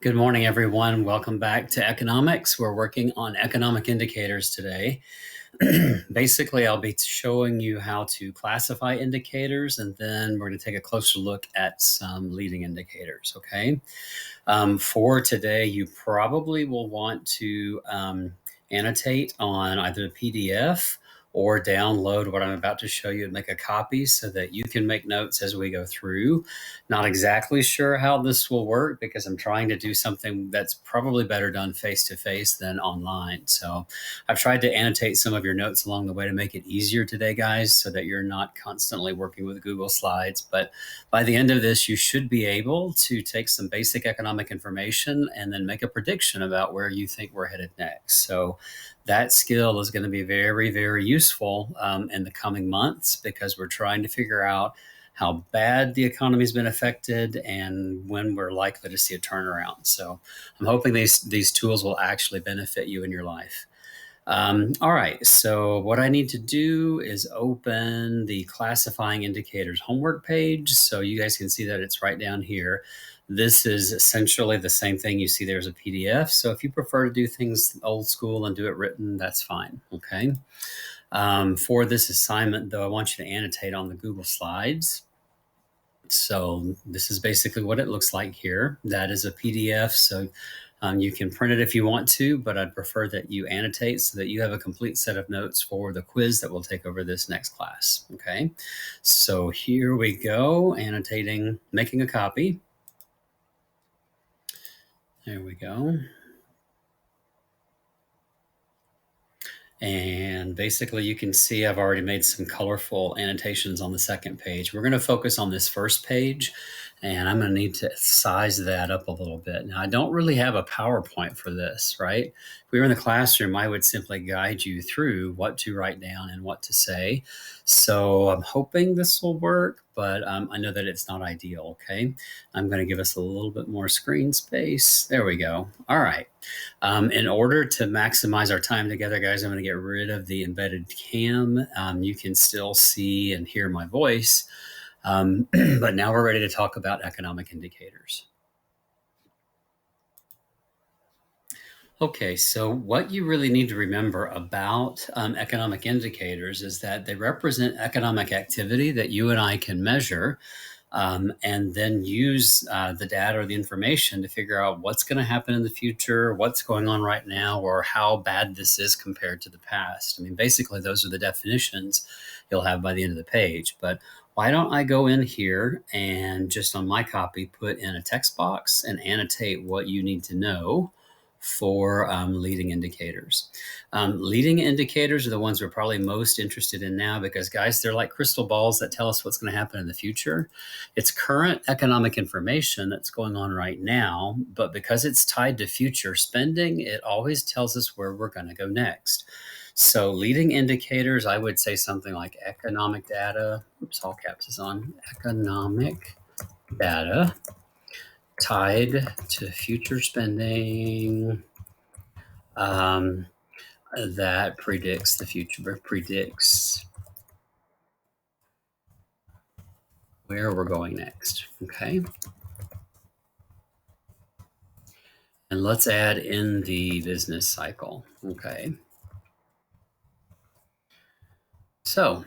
Good morning, everyone. Welcome back to economics. We're working on economic indicators today. Basically, I'll be showing you how to classify indicators, and then we're going to take a closer look at some leading indicators, okay? For today, you probably will want to annotate on either the PDF or download what I'm about to show you and make a copy so that you can make notes as we go through. Not exactly sure how this will work because I'm trying to do something that's probably better done face-to-face than online. So I've tried to annotate some of your notes along the way to make it easier today, guys, so that you're not constantly working with Google Slides. But by the end of this, you should be able to take some basic economic information and then make a prediction about where you think we're headed next. So that skill is going to be very, very useful in the coming months because we're trying to figure out how bad the economy's been affected and when we're likely to see a turnaround. So I'm hoping these tools will actually benefit you in your life. All right, so what I need to do is open the classifying indicators homework page so you guys can see that it's right down here. This is essentially the same thing you see there as a PDF. So if you prefer to do things old school and do it written, that's fine, okay? For this assignment, though, I want you to annotate on the Google Slides. So this is basically what it looks like here. That is a PDF, so you can print it if you want to, but I'd prefer that you annotate so that you have a complete set of notes for the quiz that we'll take over this next class, okay? So here we go, annotating, making a copy. There we go. And basically you can see I've already made some colorful annotations on the second page. We're going to focus on this first page, and I'm going to need to size that up a little bit. Now, I don't really have a PowerPoint for this, right? If we were in the classroom, I would simply guide you through what to write down and what to say. So I'm hoping this will work, but I know that it's not ideal, okay? I'm going to give us a little bit more screen space. There we go. All right. In order to maximize our time together, guys, I'm going to get rid of the embedded cam. You can still see and hear my voice, but now we're ready to talk about economic indicators. Okay, so what you really need to remember about economic indicators is that they represent economic activity that you and I can measure and then use the data or the information to figure out what's going to happen in the future, what's going on right now, or how bad this is compared to the past. I mean, basically, those are the definitions you'll have by the end of the page. But why don't I go in here and just on my copy, put in a text box and annotate what you need to know for leading indicators. Leading indicators are the ones we're probably most interested in now because, guys, they're like crystal balls that tell us what's going to happen in the future. It's current economic information that's going on right now, but because it's tied to future spending, it always tells us where we're going to go next. So leading indicators, I would say something like economic data. Oops, all caps is on. Economic data tied to future spending that predicts the future, predicts where we're going next, okay? And let's add in the business cycle, okay? So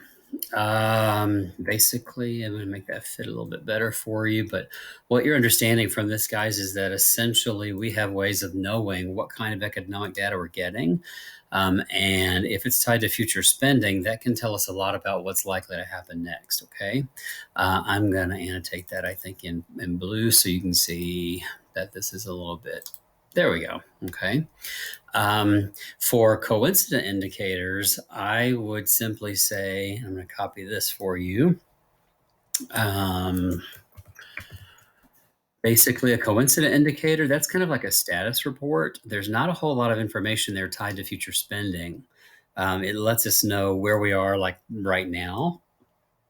basically, I'm going to make that fit a little bit better for you. But what you're understanding from this, guys, is that essentially we have ways of knowing what kind of economic data we're getting. And if it's tied to future spending, that can tell us a lot about what's likely to happen next, okay? I'm going to annotate that, I think, in blue so you can see that this is a little bit, there we go, okay? For coincident indicators, I would simply say, I'm going to copy this for you. Basically, a coincident indicator, that's kind of like a status report. There's not a whole lot of information there tied to future spending. It lets us know where we are like right now,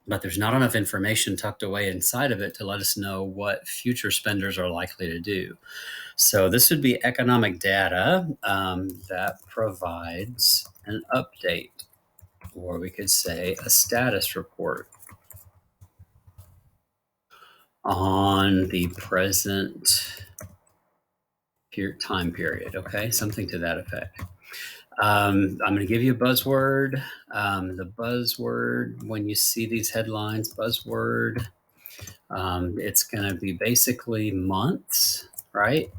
but there's not enough information tucked away inside of it to let us know what future spenders are likely to do. So this would be economic data that provides an update, or we could say a status report on the present time period. Okay, something to that effect. I'm going to give you a buzzword. The buzzword, when you see these headlines, buzzword, it's going to be basically months, right?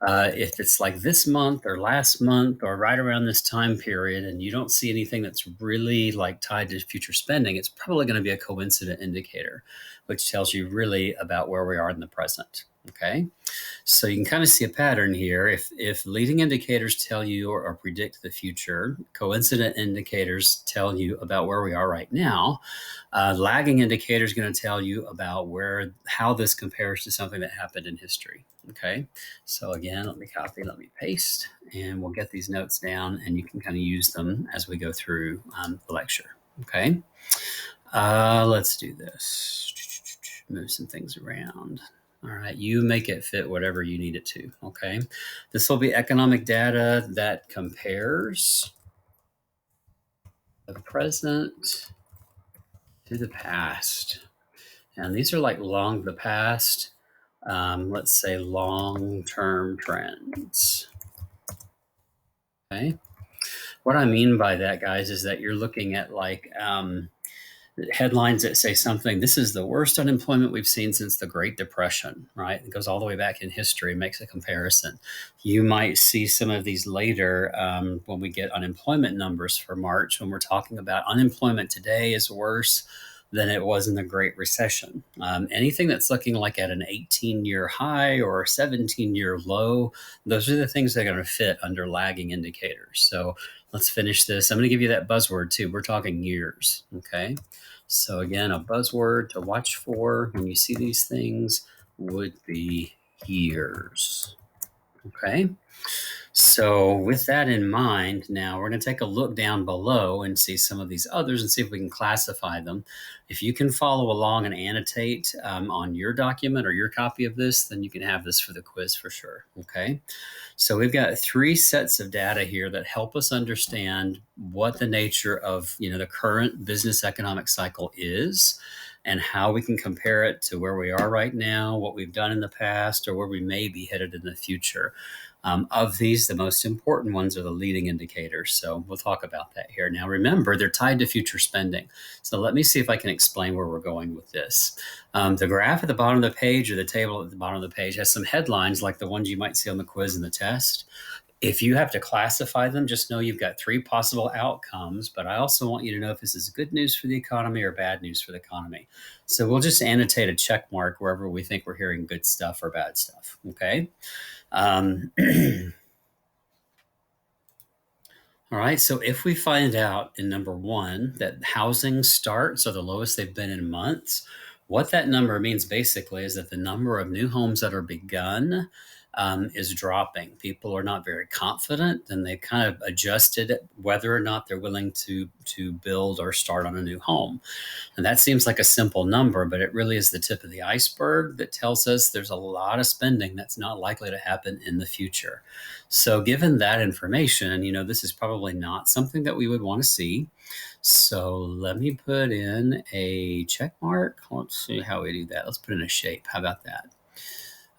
If it's like this month or last month or right around this time period and you don't see anything that's really like tied to future spending, it's probably going to be a coincident indicator, which tells you really about where we are in the present. Okay. So you can kind of see a pattern here. If leading indicators tell you or predict the future, coincident indicators tell you about where we are right now. Lagging indicators going to tell you about how this compares to something that happened in history. Okay, so again, let me copy, let me paste, and we'll get these notes down, and you can kind of use them as we go through the lecture. Okay, let's do this. Move some things around. All right, you make it fit whatever you need it to. Okay, this will be economic data that compares the present to the past. And these are like the past, let's say long-term trends. Okay. What I mean by that, guys, is that you're looking at like headlines that say something, this is the worst unemployment we've seen since the Great Depression, right? It goes all the way back in history, makes a comparison. You might see some of these later when we get unemployment numbers for March, when we're talking about unemployment today is worse than it was in the Great Recession. Anything that's looking like at an 18-year high or a 17-year low, those are the things that are going to fit under lagging indicators. So let's finish this. I'm going to give you that buzzword too. We're talking years, okay? So again, a buzzword to watch for when you see these things would be years, okay? So with that in mind, now we're going to take a look down below and see some of these others and see if we can classify them. If you can follow along and annotate on your document or your copy of this, then you can have this for the quiz for sure. Okay. So we've got 3 sets of data here that help us understand what the nature of the current business economic cycle is and how we can compare it to where we are right now, what we've done in the past, or where we may be headed in the future. Of these, the most important ones are the leading indicators. So we'll talk about that here. Now, remember, they're tied to future spending. So let me see if I can explain where we're going with this. The graph at the bottom of the page or the table at the bottom of the page has some headlines like the ones you might see on the quiz and the test. If you have to classify them, just know you've got 3 possible outcomes, but I also want you to know if this is good news for the economy or bad news for the economy. So we'll just annotate a check mark wherever we think we're hearing good stuff or bad stuff, okay? All right, so if we find out in number 1 that housing starts are the lowest they've been in months, what that number means basically is that the number of new homes that are begun is dropping. People are not very confident, and they've kind of adjusted whether or not they're willing to build or start on a new home. And that seems like a simple number, but it really is the tip of the iceberg that tells us there's a lot of spending that's not likely to happen in the future. So given that information, this is probably not something that we would want to see. So let me put in a check mark. Let's see how we do that. Let's put in a shape. How about that?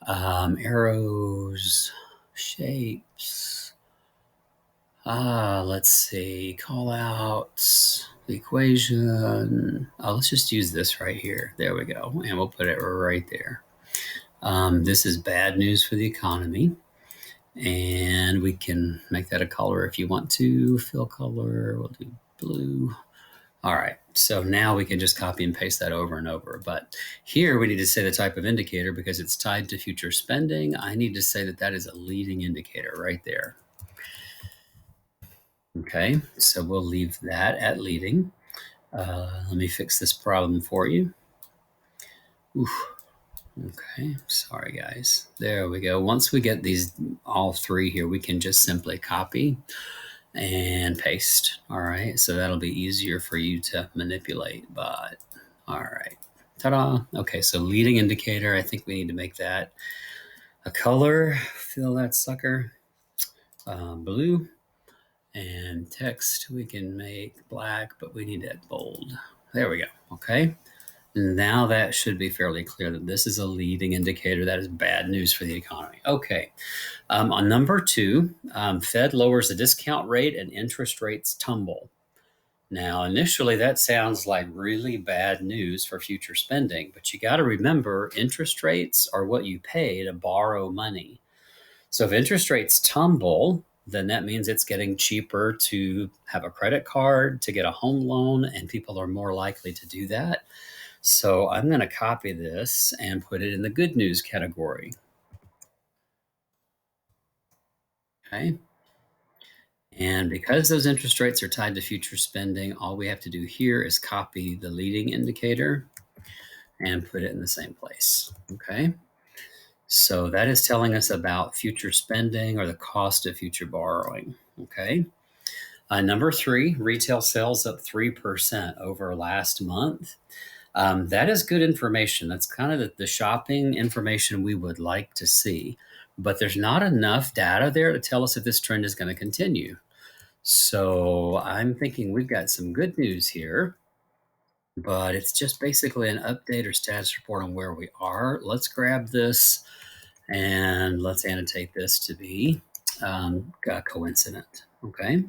Arrows, shapes. Let's see. Call outs, the equation. Let's just use this right here. There we go. And we'll put it right there. This is bad news for the economy. And we can make that a color if you want to. Fill color. We'll do blue. All right, so now we can just copy and paste that over and over. But here we need to say the type of indicator because it's tied to future spending. I need to say that that is a leading indicator right there. Okay, so we'll leave that at leading. Let me fix this problem for you. Oof. Okay, sorry guys. There we go. Once we get these all 3 here, we can just simply copy and paste. All right, so that'll be easier for you to manipulate, but all right. Ta-da. Okay, so leading indicator, I think we need to make that a color. Fill that sucker. Blue. And text we can make black, but we need that bold. There we go. Okay. Now that should be fairly clear that this is a leading indicator. That is bad news for the economy. Okay. On number 2, Fed lowers the discount rate and interest rates tumble. Now, initially, that sounds like really bad news for future spending, but you got to remember interest rates are what you pay to borrow money. So if interest rates tumble, then that means it's getting cheaper to have a credit card, to get a home loan, and people are more likely to do that. So I'm going to copy this and put it in the good news category. Okay. And because those interest rates are tied to future spending, all we have to do here is copy the leading indicator and put it in the same place. Okay. So that is telling us about future spending or the cost of future borrowing. Okay. Number 3, retail sales up 3% over last month. That is good information. That's kind of the shopping information we would like to see, but there's not enough data there to tell us if this trend is going to continue. So I'm thinking we've got some good news here, but it's just basically an update or status report on where we are. Let's grab this and let's annotate this to be a coincident. Okay.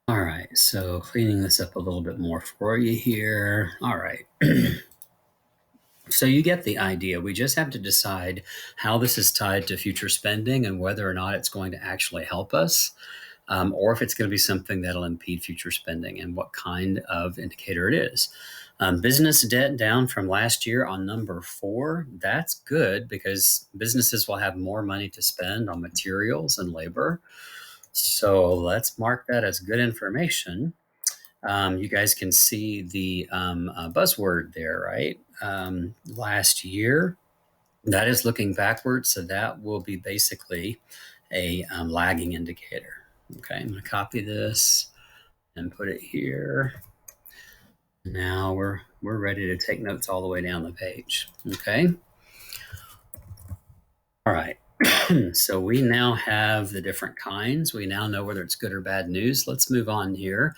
All right. So cleaning this up a little bit more for you here. All right. So you get the idea. We just have to decide how this is tied to future spending and whether or not it's going to actually help us, or if it's going to be something that'll impede future spending and what kind of indicator it is. Business debt down from last year on number 4. That's good because businesses will have more money to spend on materials and labor. So let's mark that as good information. You guys can see the buzzword there, right? Last year, that is looking backwards. So that will be basically a lagging indicator. Okay, I'm going to copy this and put it here. Now we're ready to take notes all the way down the page. Okay. All right. So we now have the different kinds. We now know whether it's good or bad news. Let's move on here.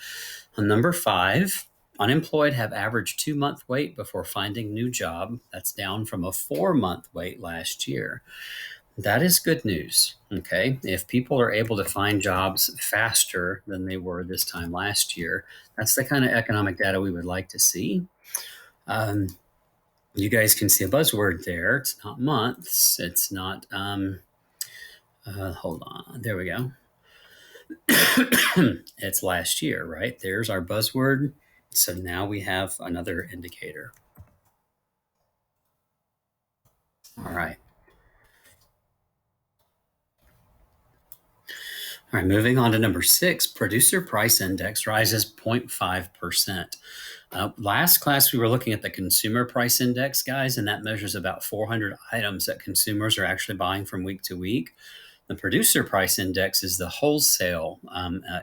On number 5, unemployed have average 2-month wait before finding new job. That's down from a 4-month wait last year. That is good news. Okay. If people are able to find jobs faster than they were this time last year, that's the kind of economic data we would like to see. You guys can see a buzzword there. It's not months. It's not, hold on. There we go. It's last year, right? There's our buzzword. So now we have another indicator. All right. All right, moving on to number 6, producer price index rises 0.5%. Last class, we were looking at the consumer price index, guys, and that measures about 400 items that consumers are actually buying from week to week. The producer price index is the wholesale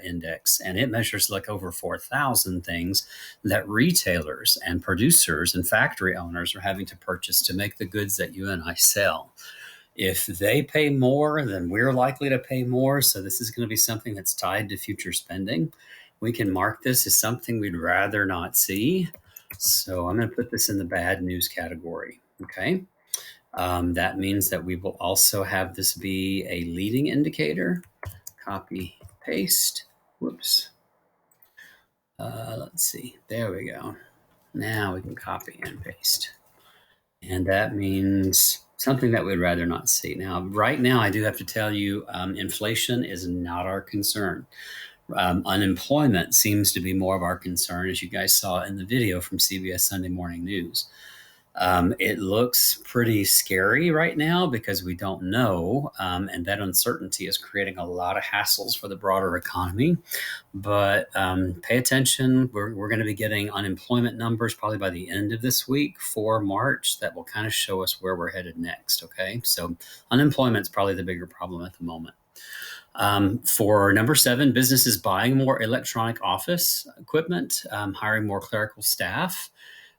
index, and it measures like over 4,000 things that retailers and producers and factory owners are having to purchase to make the goods that you and I sell. If they pay more, then we're likely to pay more. So this is going to be something that's tied to future spending. We can mark this as something we'd rather not see. So I'm going to put this in the bad news category. Okay. That means that we will also have this be a leading indicator. Copy, paste. Whoops. Let's see. There we go. Now we can copy and paste. And that means something that we'd rather not see. Now, right now, I do have to tell you, inflation is not our concern. Unemployment seems to be more of our concern, as you guys saw in the video from CBS Sunday Morning News. It looks pretty scary right now because we don't know, and that uncertainty is creating a lot of hassles for the broader economy. But pay attention. We're going to be getting unemployment numbers probably by the end of this week for March that will kind of show us where we're headed next. Okay, so unemployment is probably the bigger problem at the moment. For number 7, businesses buying more electronic office equipment, hiring more clerical staff.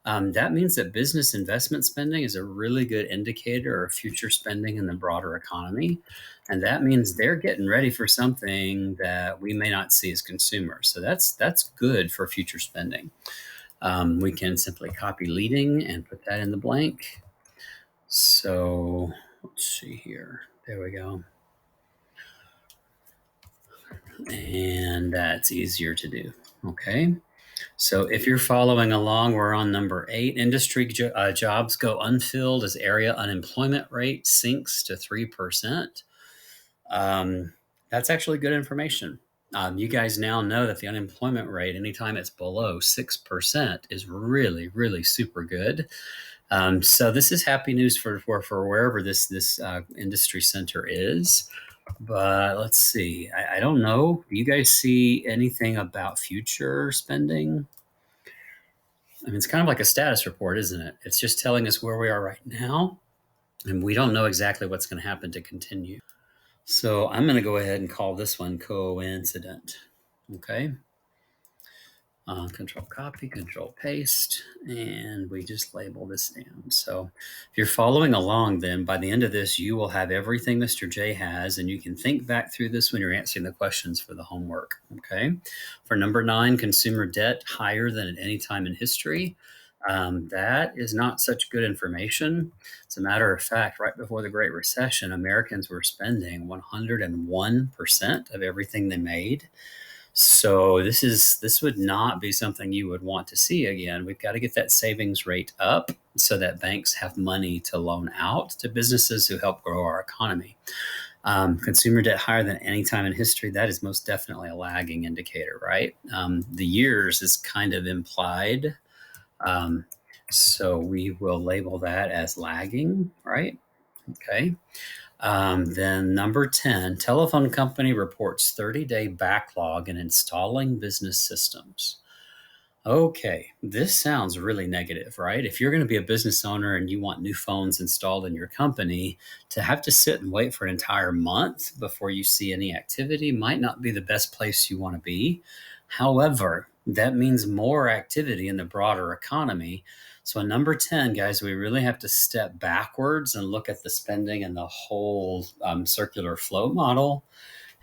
That means that business investment spending is a really good indicator of future spending in the broader economy. And that means they're getting ready for something that we may not see as consumers. So that's good for future spending. We can simply copy leading and put that in the blank. So let's see here. There we go. And that's easier to do. Okay. So if you're following along, we're on number 8. Industry jobs go unfilled as area unemployment rate sinks to 3%. That's actually good information. You guys now know that the unemployment rate, anytime it's below 6%, is really, really super good. So this is happy news for wherever this industry center is. But let's see. I don't know. Do you guys see anything about future spending? I mean, it's kind of like a status report, isn't it? It's just telling us where we are right now, and we don't know exactly what's going to happen to continue. So I'm going to go ahead and call this one coincident. Okay. Control copy, control paste, and we just label this down. So if you're following along, then by the end of this, you will have everything Mr. J has, and you can think back through this when you're answering the questions for the homework. Okay. For number 9, consumer debt higher than at any time in history. That is not such good information. As a matter of fact, right before the Great Recession, Americans were spending 101% of everything they made. So this would not be something you would want to see again. We've got to get that savings rate up so that banks have money to loan out to businesses who help grow our economy. Consumer debt higher than any time in history, that is most definitely a lagging indicator, right? The years is kind of implied. So we will label that as lagging, right? Okay. Then number 10, telephone company reports 30-day backlog in installing business systems. Okay, this sounds really negative, right? If you're going to be a business owner and you want new phones installed in your company, to have to sit and wait for an entire month before you see any activity might not be the best place you want to be. However, that means more activity in the broader economy. So in number 10, guys, we really have to step backwards and look at the spending and the whole circular flow model.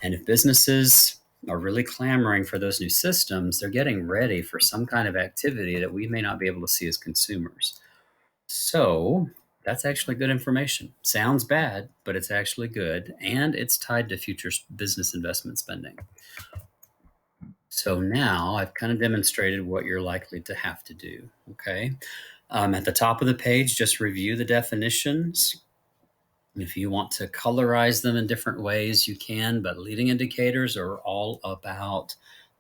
And if businesses are really clamoring for those new systems, they're getting ready for some kind of activity that we may not be able to see as consumers. So that's actually good information. Sounds bad, but it's actually good. And it's tied to future business investment spending. So now I've kind of demonstrated what you're likely to have to do. Okay. At the top of the page, just review the definitions. If you want to colorize them in different ways, you can, but leading indicators are all about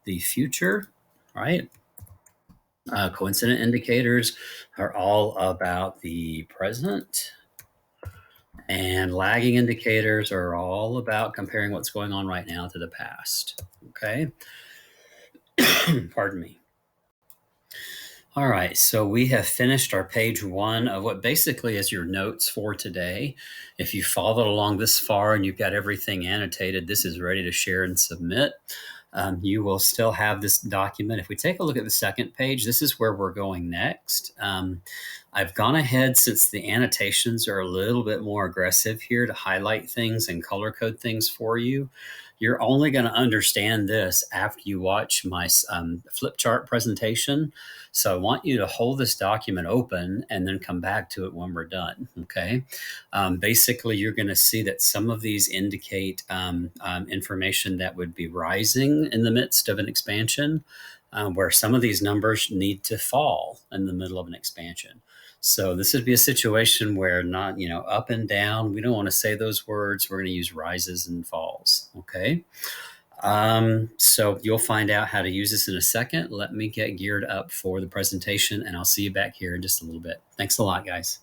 the future, right? Coincident indicators are all about the present. And lagging indicators are all about comparing what's going on right now to the past. Okay. Pardon me. All right, so we have finished our page 1 of what basically is your notes for today. If you followed along this far and you've got everything annotated, this is ready to share and submit. You will still have this document. If we take a look at the second page, this is where we're going next. I've gone ahead, since the annotations are a little bit more aggressive here, to highlight things and color code things for you. You're only going to understand this after you watch my flip chart presentation. So I want you to hold this document open and then come back to it when we're done. Okay. Basically, you're going to see that some of these indicate information that would be rising in the midst of an expansion, where some of these numbers need to fall in the middle of an expansion. So this would be a situation where not, up and down. We don't want to say those words. We're going to use rises and falls. Okay. So you'll find out how to use this in a second. Let me get geared up for the presentation, and I'll see you back here in just a little bit. Thanks a lot, guys.